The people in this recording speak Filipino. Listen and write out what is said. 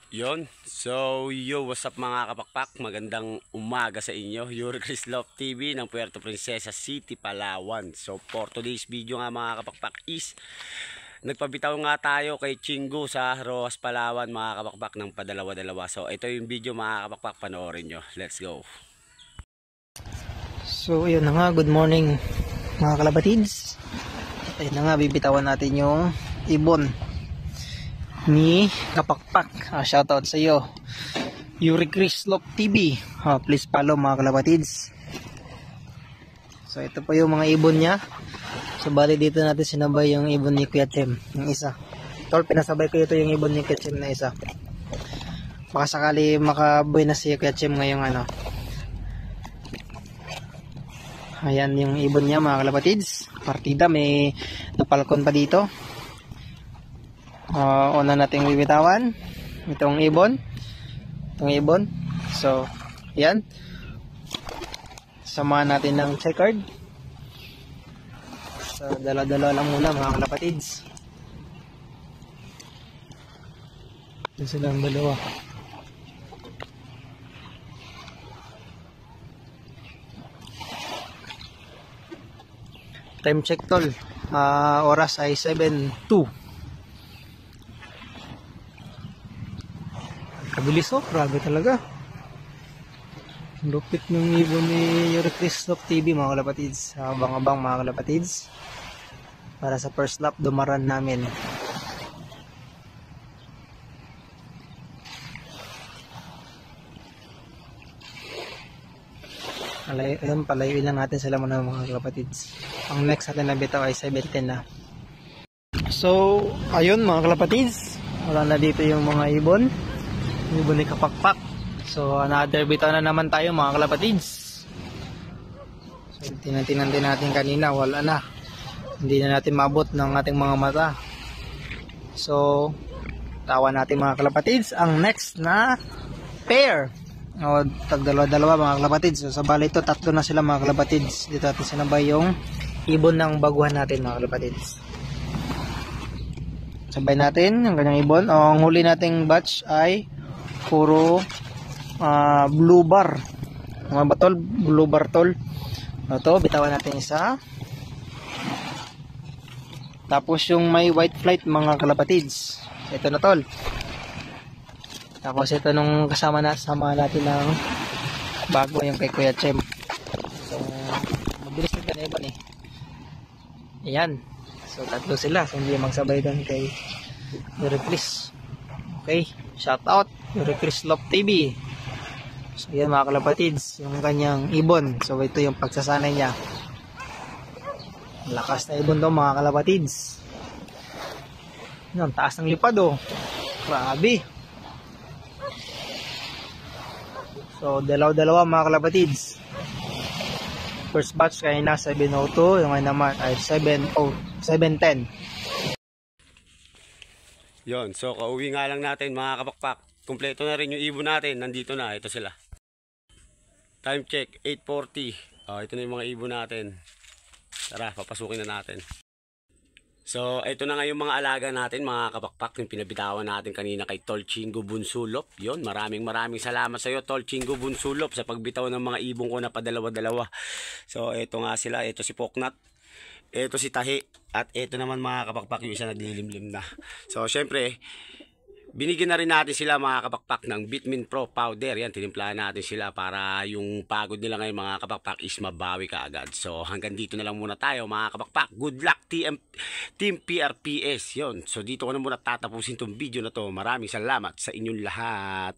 Yon. So, what's up mga kapakpak? Magandang umaga sa inyo. Yuri Chris Love TV ng Puerto Princesa City, Palawan. So, for today's video nga mga kapakpak is nagpabitaw nga tayo kay Chingu sa Rojas, Palawan mga kapakpak ng padalawa-dalawa. So, ito yung video mga kapakpak, panoorin nyo. Let's go. So, yun na nga. Good morning mga kalabatids. Ayun na nga, bibitawan natin yung ibon ni Kapakpak. Shoutout sa iyo, Yuri Chris Love TV. Please follow mga kalabatids. So ito po yung mga ibon niya. So bali dito natin sinabay yung ibon ni Kuya Chem, yung isa. Tol, pinasabay ko ito yung ibon ni Kuya Chem na isa. Baka sakali makabuhay na si Kuya Chem ngayong ano. Ayan yung ibon niya mga kalabatids. Partida, may napalkon pa dito. Una nating bibitawan itong ibon. So yan, samahan natin ng checkered. So dala-dala lang muna mga kalapatids. Ito silang dalawa. Time check tol, oras ay 7:02. Kabilis grabe talaga. Lupit ng ibon ni Yuri Chris Love TV mga kalapatids. Abang-abang mga kalapatids para sa first lap dumaran namin. Ayun, palayuin lang natin sila muna mga kalapatids. Ang next natin na bitaw ay 7:10 na. So ayun mga kalapatids, wala na dito yung mga ibon ni Kapakpak. So another bitaw na naman tayo mga kalapatids. So tingnan natin kanina, wala na, hindi na natin maabot ng ating mga mata. So tawa natin mga kalapatids ang next na pair, tagdalawa mga kalapatids. So sa bali ito, tatlo na sila mga kalapatids. Dito natin sinabay yung ibon ng baguhan natin mga kalapatids. Sabay natin yung kanyang ibon. Ang huli nating batch ay puro blue bar mga batol, blue bar tol. Ito, bitawan natin isa. Tapos yung may white flight mga kalapatids, ito na tol. Tapos ito nung kasama natin ng bago, yung kay Kuya Chem. So mabilis na ganun ibon ayan. So tatlo sila, so hindi magsabay doon kay Yuri Chris. Okay, shout out Yuri Chris Love TV. So yan mga kalapatids, yung kanyang ibon. So ito yung pagsasanay niya. Lakas na ibon daw mga kalapatids. Yan, taas ng lipad grabe. So dalaw-dalawa mga kalapatids. First batch kanina 7:02, yung ngayon naman ay 7:10. Yon. So kauwi nga lang natin mga kapakpak. Kumpleto na rin yung ibon natin. Nandito na, ito sila. Time check 8:40. Ito na yung mga ibon natin. Tara, papasukin na natin. So ito na nga yung mga alaga natin mga kapakpak, yung pinabitawan natin kanina kay Tol Chingu Bunsulop. Yon, maraming salamat sa iyo Tol Chingu Bunsulop sa pagbitaw ng mga ibon ko na padalawa-dalawa. So ito nga sila, ito si Poknat, ito si Tahi, at ito naman mga kapakpak yung isa naglilimlim na. So syempre binigyan na rin natin sila mga kapakpak ng Vitamin Pro powder. Yan, tinimplahan natin sila para yung pagod nila ngayon mga kapakpak is mabawi ka agad. So hanggang dito na lang muna tayo mga kapakpak. Good luck Team PRPS. Yon. So dito ko na muna tatapusin tong video na to. Maraming salamat sa inyong lahat.